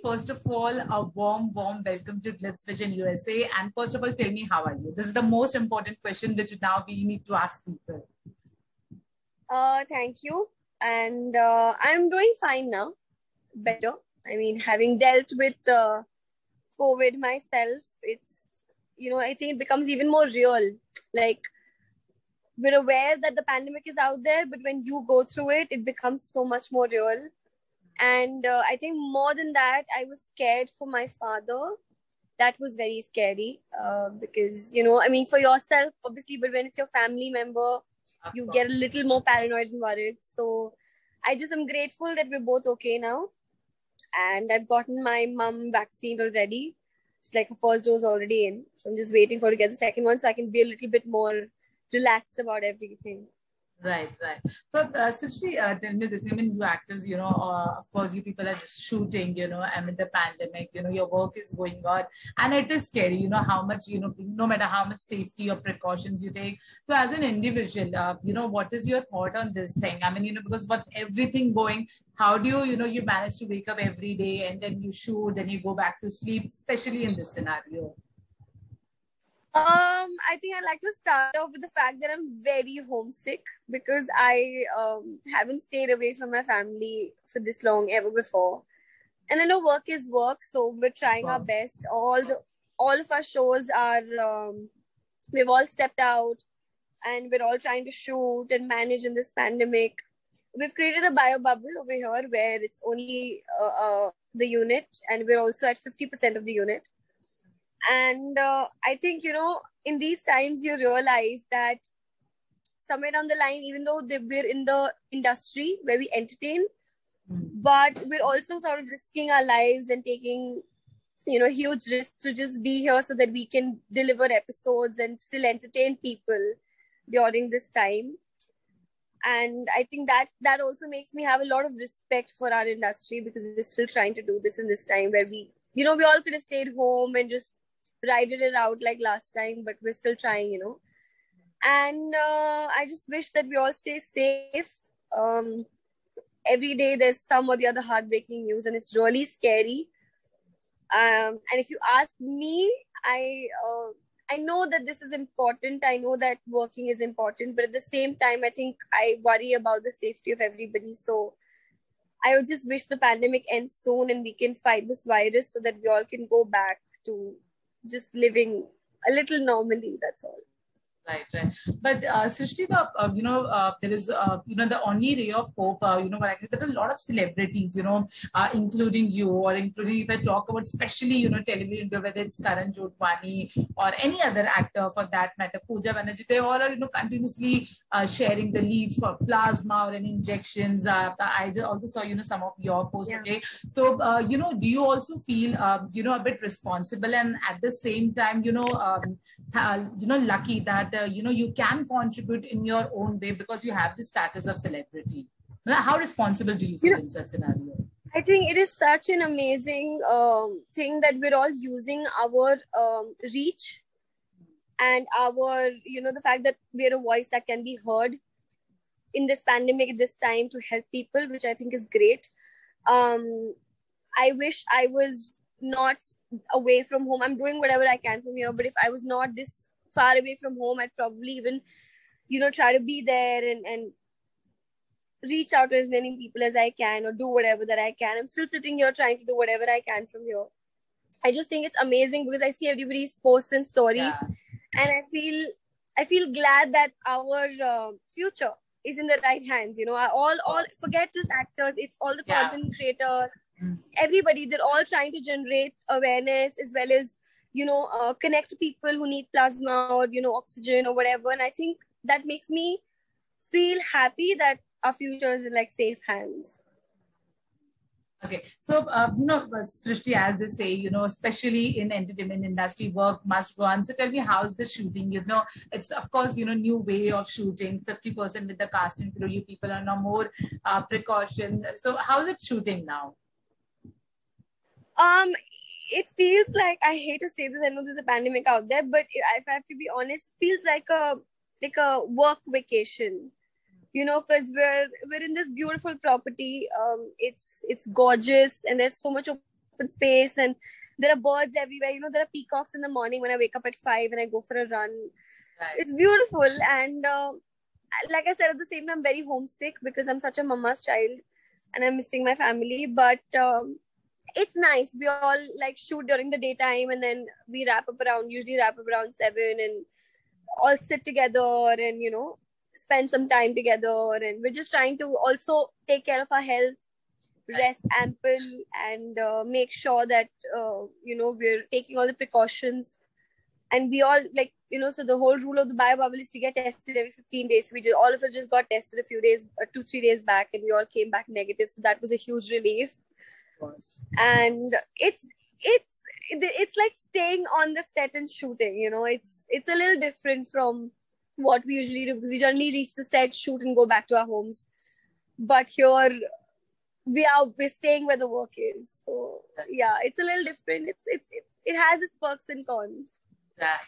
first of all, a warm welcome to Glitz Vision USA. And first of all, tell me, how are you? This is the most important question that now we need to ask people. Thank you. And I'm doing fine now. Better. I mean, having dealt with COVID myself, it's, I think it becomes even more real. Like, we're aware that the pandemic is out there, but when you go through it, it becomes so much more real. And I think more than that, I was scared for my father. That was very scary because, for yourself, obviously, but when it's your family member, you get a little more paranoid and worried. So I just am grateful that we're both okay now. And I've gotten my mum vaccine already. It's like her first dose already in. So I'm just waiting for her to get the second one so I can be a little bit more relaxed about everything. Right. But Srishti, tell me this, you actors, of course, you people are just shooting, amid the pandemic, your work is going on and it is scary, how much, no matter how much safety or precautions you take. So as an individual, what is your thought on this thing? Because with everything going, how do you manage to wake up every day and then you shoot, then you go back to sleep, especially in this scenario? I think I'd like to start off with the fact that I'm very homesick because I haven't stayed away from my family for this long ever before. And I know work is work, so we're trying our best. All of our shows are, we've all stepped out and we're all trying to shoot and manage in this pandemic. We've created a bio bubble over here where it's only the unit and we're also at 50% of the unit. And I think, in these times, you realize that somewhere down the line, even though we're in the industry where we entertain, but we're also sort of risking our lives and taking, huge risks to just be here so that we can deliver episodes and still entertain people during this time. And I think that also makes me have a lot of respect for our industry because we're still trying to do this in this time where we all could have stayed home and just rided it out like last time, but we're still trying, And I just wish that we all stay safe. Every day there's some or the other heartbreaking news and it's really scary. And if you ask me, I know that this is important. I know that working is important, but at the same time, I think I worry about the safety of everybody. So I would just wish the pandemic ends soon and we can fight this virus so that we all can go back to just living a little normally. That's all. Right. But Srishti, there is, the only ray of hope, but I think there are a lot of celebrities, including you or including if I talk about especially, television, whether it's Karan Jodhwani or any other actor for that matter, Pooja Banerjee, they all are, continuously sharing the leads for plasma or any injections. I also saw, some of your posts today. So, do you also feel, a bit responsible and at the same time, lucky that you can contribute in your own way because you have the status of celebrity? How responsible do you feel in such scenario? I think it is such an amazing thing that we're all using our reach and our, the fact that we're a voice that can be heard in this pandemic at this time to help people, which I think is great. I wish I was not away from home. I'm doing whatever I can from here, but if I was not this far away from home, I'd probably even, try to be there and reach out to as many people as I can or do whatever that I can. I'm still sitting here trying to do whatever I can from here. I just think it's amazing because I see everybody's posts and stories and I feel glad that our future is in the right hands. All forget just actors, it's all the content creators, everybody, they're all trying to generate awareness as well as connect people who need plasma or, oxygen or whatever. And I think that makes me feel happy that our future is in safe hands. Okay. So, Srishti, as they say, especially in entertainment industry, work must go on. So tell me, how's the shooting? It's, of course, new way of shooting, 50% with the cast and crew. You people are now more precaution. So how's it shooting now? It feels like, I hate to say this, I know there's a pandemic out there, but if I have to be honest, it feels like a work vacation, because we're in this beautiful property. It's gorgeous and there's so much open space, and there are birds everywhere. You know, there are peacocks in the morning when I wake up at 5 and I go for a run. Right. So it's beautiful. And like I said, at the same time, I'm very homesick because I'm such a mama's child and I'm missing my family. But it's nice. We all like shoot during the daytime, and then we usually wrap up around 7, and all sit together and, you know, spend some time together. And we're just trying to also take care of our health, rest ample, and make sure that, you know, we're taking all the precautions. And we all, like, you know, so the whole rule of the bio bubble is to get tested every 15 days. So all of us just got tested a few days, 2-3 days back, and we all came back negative. So that was a huge relief. And it's like staying on the set and shooting, you know. It's a little different from what we usually do, because we generally reach the set, shoot, and go back to our homes. But here we're staying where the work is. So yeah, it's a little different. It has its perks and cons.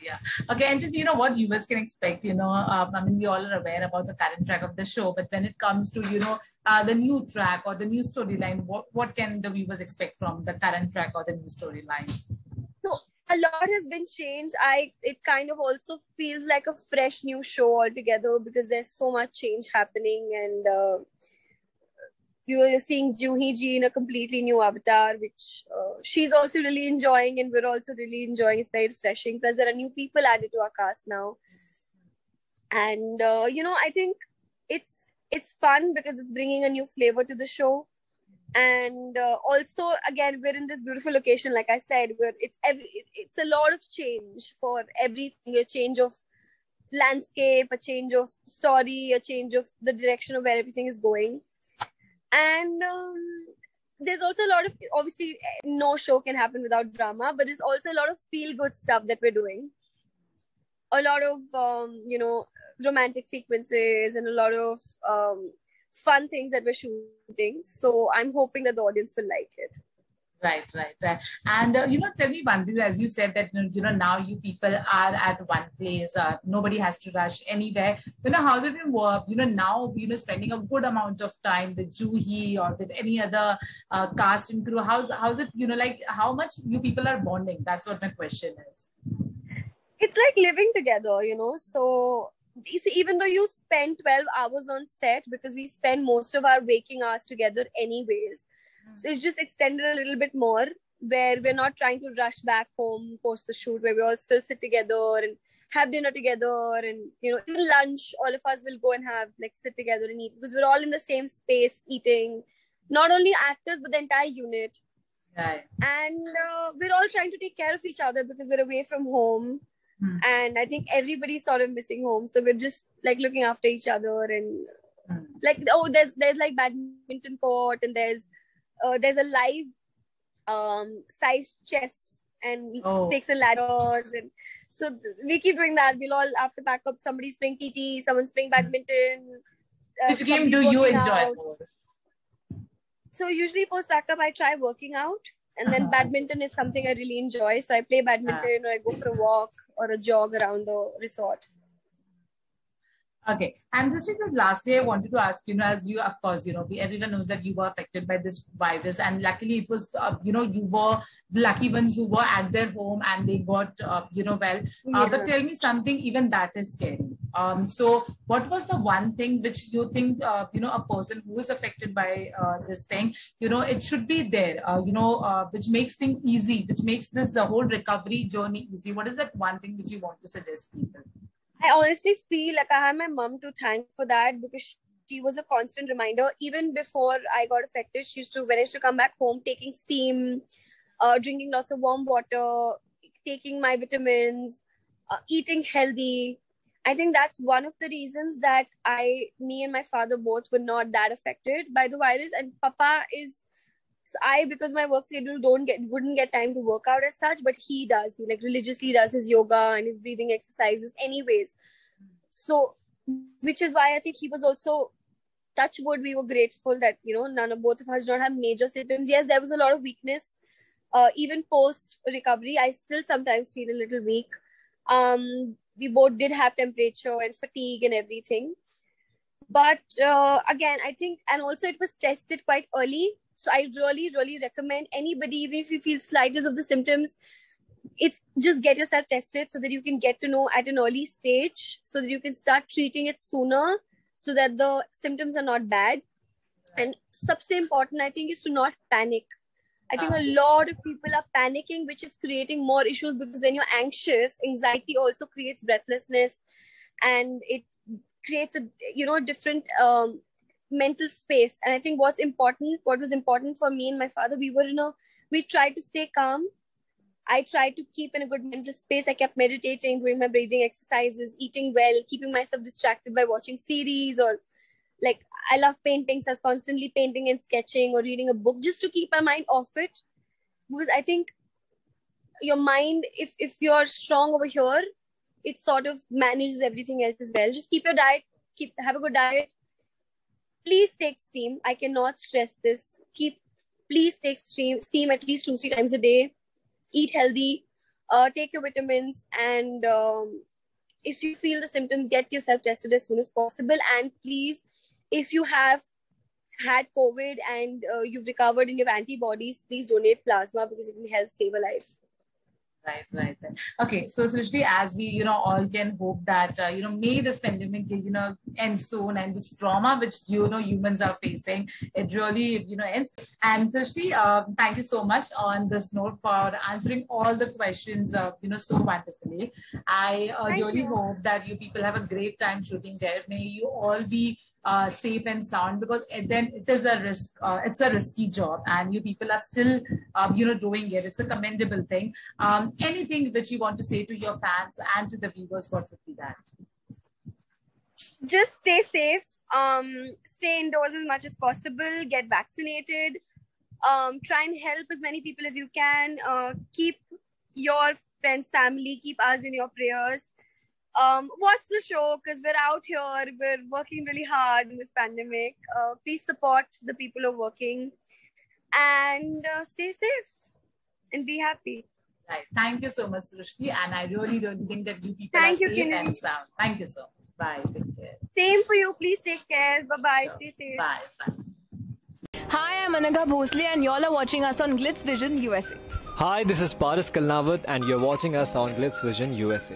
Yeah. Okay, and you know what viewers can expect, you know, I mean, we all are aware about the current track of the show, but when it comes to, you know, the new track or the new storyline, what can the viewers expect from the current track or the new storyline? So a lot has been changed. It kind of also feels like a fresh new show altogether, because there's so much change happening, and you're seeing Juhi Ji in a completely new avatar, which she's also really enjoying, and we're also really enjoying. It's very refreshing. Plus, there are new people added to our cast now. And, you know, I think it's fun because it's bringing a new flavor to the show. And also, again, we're in this beautiful location, like I said, where it's a lot of change for everything. A change of landscape, a change of story, a change of the direction of where everything is going. And there's also a lot of, obviously, no show can happen without drama, but there's also a lot of feel-good stuff that we're doing. A lot of, you know, romantic sequences and a lot of fun things that we're shooting. So I'm hoping that the audience will like it. Right. And, you know, tell me one thing, as you said that, you know, now you people are at one place, nobody has to rush anywhere. You know, how's it been work? You know, now, you know, spending a good amount of time with Juhi or with any other cast and crew, how's it, you know, like how much you people are bonding? That's what my question is. It's like living together, you know. So even though you spend 12 hours on set, because we spend most of our waking hours together anyways, so it's just extended a little bit more, where we're not trying to rush back home post the shoot, where we all still sit together and have dinner together, and, you know, even lunch, all of us will go and have, like, sit together and eat, because we're all in the same space eating, not only actors but the entire unit. Right. And we're all trying to take care of each other because we're away from home. And I think everybody's sort of missing home, so we're just like looking after each other. And like, oh, there's like badminton court, and there's a live size chess and stakes and ladders, and so we keep doing that. We'll all, after pack up, somebody's playing TT, someone's playing badminton. Which game do you enjoy more? So usually post pack up, I try working out, and then badminton is something I really enjoy. So I play badminton, or I go for a walk or a jog around the resort. Okay. And lastly, I wanted to ask, you know, as you, of course, you know, everyone knows that you were affected by this virus, and luckily it was, you know, you were the lucky ones who were at their home and they got, you know, well. But tell me something, even that is scary. So what was the one thing which you think, you know, a person who is affected by this thing, you know, it should be there, you know, which makes things easy, which makes this whole recovery journey easy? What is that one thing which you want to suggest people? I honestly feel like I have my mom to thank for that, because she was a constant reminder. Even before I got affected, she used to, when I used to come back home, taking steam, drinking lots of warm water, taking my vitamins, eating healthy. I think that's one of the reasons that me and my father both were not that affected by the virus. And Papa is, so because my work schedule wouldn't get time to work out as such, but he does. He like religiously does his yoga and his breathing exercises anyways. So, which is why I think he was also, touch wood, we were grateful that, you know, both of us don't have major symptoms. Yes, there was a lot of weakness. Even post recovery, I still sometimes feel a little weak. We both did have temperature and fatigue and everything. But again, I think, and also it was tested quite early. So I really, really recommend anybody, even if you feel slightest of the symptoms, it's just get yourself tested so that you can get to know at an early stage, so that you can start treating it sooner, so that the symptoms are not bad. And सबसे important, I think, is to not panic. I think a lot of people are panicking, which is creating more issues, because when you're anxious, anxiety also creates breathlessness, and it creates a different mental space. And I think what was important for me and my father, we tried to stay calm. I tried to keep in a good mental space. I kept meditating, doing my breathing exercises, eating well, keeping myself distracted by watching series, or like I love painting, so I was constantly painting and sketching or reading a book just to keep my mind off it. Because I think your mind, if you're strong over here, it sort of manages everything else as well. Just keep your diet, have a good diet. Please take steam. I cannot stress this. Please take steam at least 2-3 times a day. Eat healthy, take your vitamins, and if you feel the symptoms, get yourself tested as soon as possible. And please, if you have had COVID and you've recovered and you have antibodies, please donate plasma, because it will help save a life. Right. Okay, so Srishti, as we, all can hope that, may this pandemic, end soon, and this trauma which, humans are facing, it really, ends. And Srishti, thank you so much on this note for answering all the questions, so wonderfully. I really hope that you people have a great time shooting there. May you all be safe and sound, because then it is a risk. It's a risky job, and you people are still, doing it. It's a commendable thing. Anything which you want to say to your fans and to the viewers, what would be that? Just stay safe. Stay indoors as much as possible. Get vaccinated. Try and help as many people as you can. Keep your friends, family, keep us in your prayers. Watch the show, because we're out here, we're working really hard in this pandemic. Please support the people who are working, and stay safe and be happy. Right. Thank you so much, Srishti. And I really think that you people are safe and sound. Thank you so much. Bye. Take care. Same for you. Please take care. Bye-bye. Sure. Stay safe. Bye. Hi, I'm Anagha Bhosle, and y'all are watching us on Glitz Vision USA. Hi, this is Paris Kalnawat, and you're watching us on Glitz Vision USA.